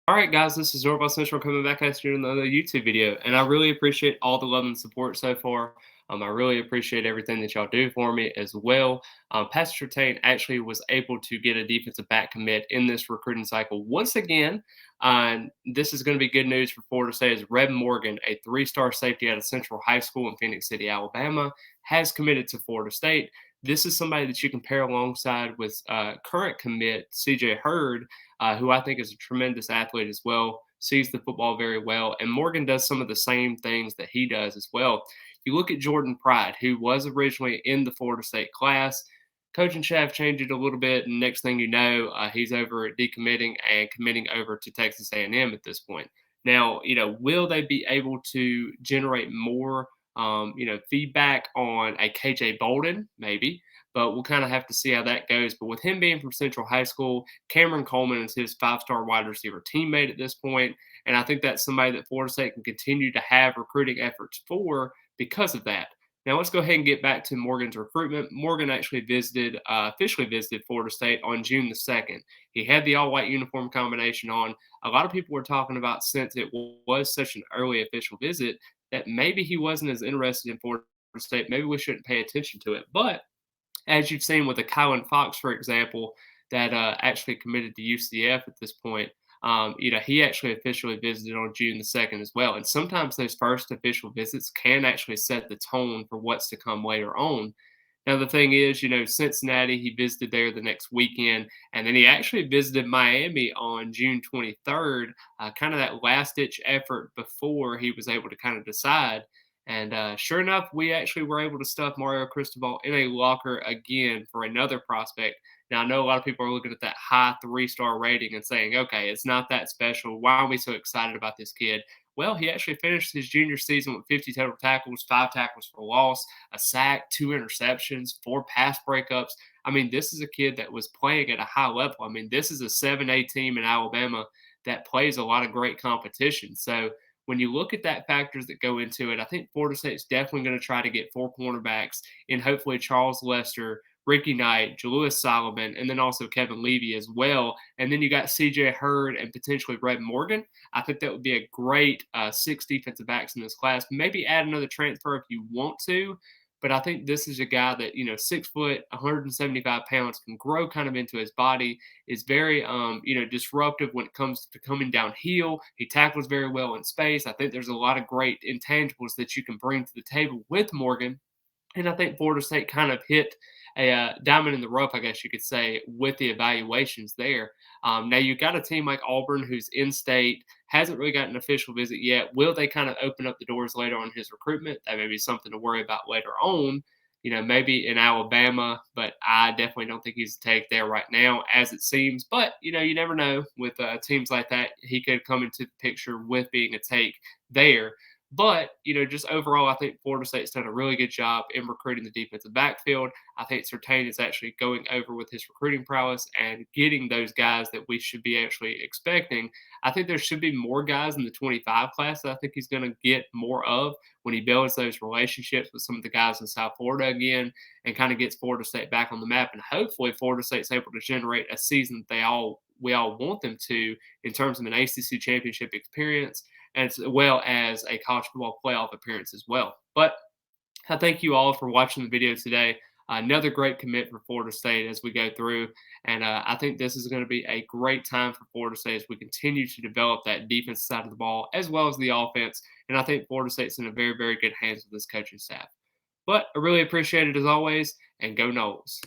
All right, guys, this is Norval Central coming back at you in another YouTube video, and I really appreciate all the love and support so far. I really appreciate everything that y'all do for me as well. Pastor Tain actually was able to get a defensive back commit in this recruiting cycle once again. This is going to be good news for Florida State as Reb Morgan, a three-star safety out of Central High School in Phenix City, Alabama, has committed to Florida State. This is somebody that you can pair alongside with current commit CJ Hurd, who I think is a tremendous athlete as well, sees the football very well. And Morgan does some of the same things that he does as well. You look at Jordan Pride, who was originally in the Florida State class. Coaching staff changed it a little bit, and next thing you know, he's over at decommitting and committing over to Texas A&M at this point. Now, will they be able to generate more, feedback on a KJ Bolden? Maybe, but we'll kind of have to see how that goes. But with him being from Central High School, Cameron Coleman is his five-star wide receiver teammate at this point, and I think that's somebody that Florida State can continue to have recruiting efforts for because of that. Now let's go ahead and get back to Morgan's recruitment. Morgan actually officially visited Florida State on June the 2nd. He had the all-white uniform combination on. A lot of people were talking about, since it was such an early official visit, that maybe he wasn't as interested in Florida State. Maybe we shouldn't pay attention to it. But as you've seen with the Kylan Fox, for example, that actually committed to UCF at this point, he actually officially visited on June the 2nd as well. And sometimes those first official visits can actually set the tone for what's to come later on. Now, the thing is, Cincinnati, he visited there the next weekend, and then he actually visited Miami on June 23rd, kind of that last ditch effort before he was able to kind of decide. And sure enough, we actually were able to stuff Mario Cristobal in a locker again for another prospect. Now, I know a lot of people are looking at that high three-star rating and saying, okay, it's not that special. Why are we so excited about this kid? Well, he actually finished his junior season with 50 total tackles, 5 tackles for loss, a sack, 2 interceptions, 4 pass breakups. I mean, this is a kid that was playing at a high level. I mean, this is a 7A team in Alabama that plays a lot of great competition. So when you look at that factors that go into it, I think Florida State's definitely going to try to get 4 cornerbacks in, hopefully Charles Lester, Ricky Knight, Jalewis Solomon, and then also Kevin Levy as well. And then you got CJ Hurd and potentially Red Morgan. I think that would be a great 6 defensive backs in this class. Maybe add another transfer if you want to. But I think this is a guy that, 6 foot, 175 pounds, can grow kind of into his body, is very, disruptive when it comes to coming downhill. He tackles very well in space. I think there's a lot of great intangibles that you can bring to the table with Morgan. And I think Florida State kind of hit a diamond in the rough, I guess you could say, with the evaluations there. Now, you've got a team like Auburn who's in state, hasn't really got an official visit yet. Will they kind of open up the doors later on his recruitment? That may be something to worry about later on. Maybe in Alabama, but I definitely don't think he's a take there right now, as it seems. But, you never know with teams like that. He could come into the picture with being a take there. But, just overall, I think Florida State's done a really good job in recruiting the defensive backfield. I think Surtain is actually going over with his recruiting prowess and getting those guys that we should be actually expecting. I think there should be more guys in the 25 class that I think he's going to get more of when he builds those relationships with some of the guys in South Florida again and kind of gets Florida State back on the map. And hopefully Florida State's able to generate a season that we all want them to, in terms of an ACC championship experience, as well as a college football playoff appearance as well. But I thank you all for watching the video today. Another great commit for Florida State as we go through. And I think this is going to be a great time for Florida State as we continue to develop that defense side of the ball as well as the offense. And I think Florida State's in a very, very good hands with this coaching staff. But I really appreciate it as always, and go Noles.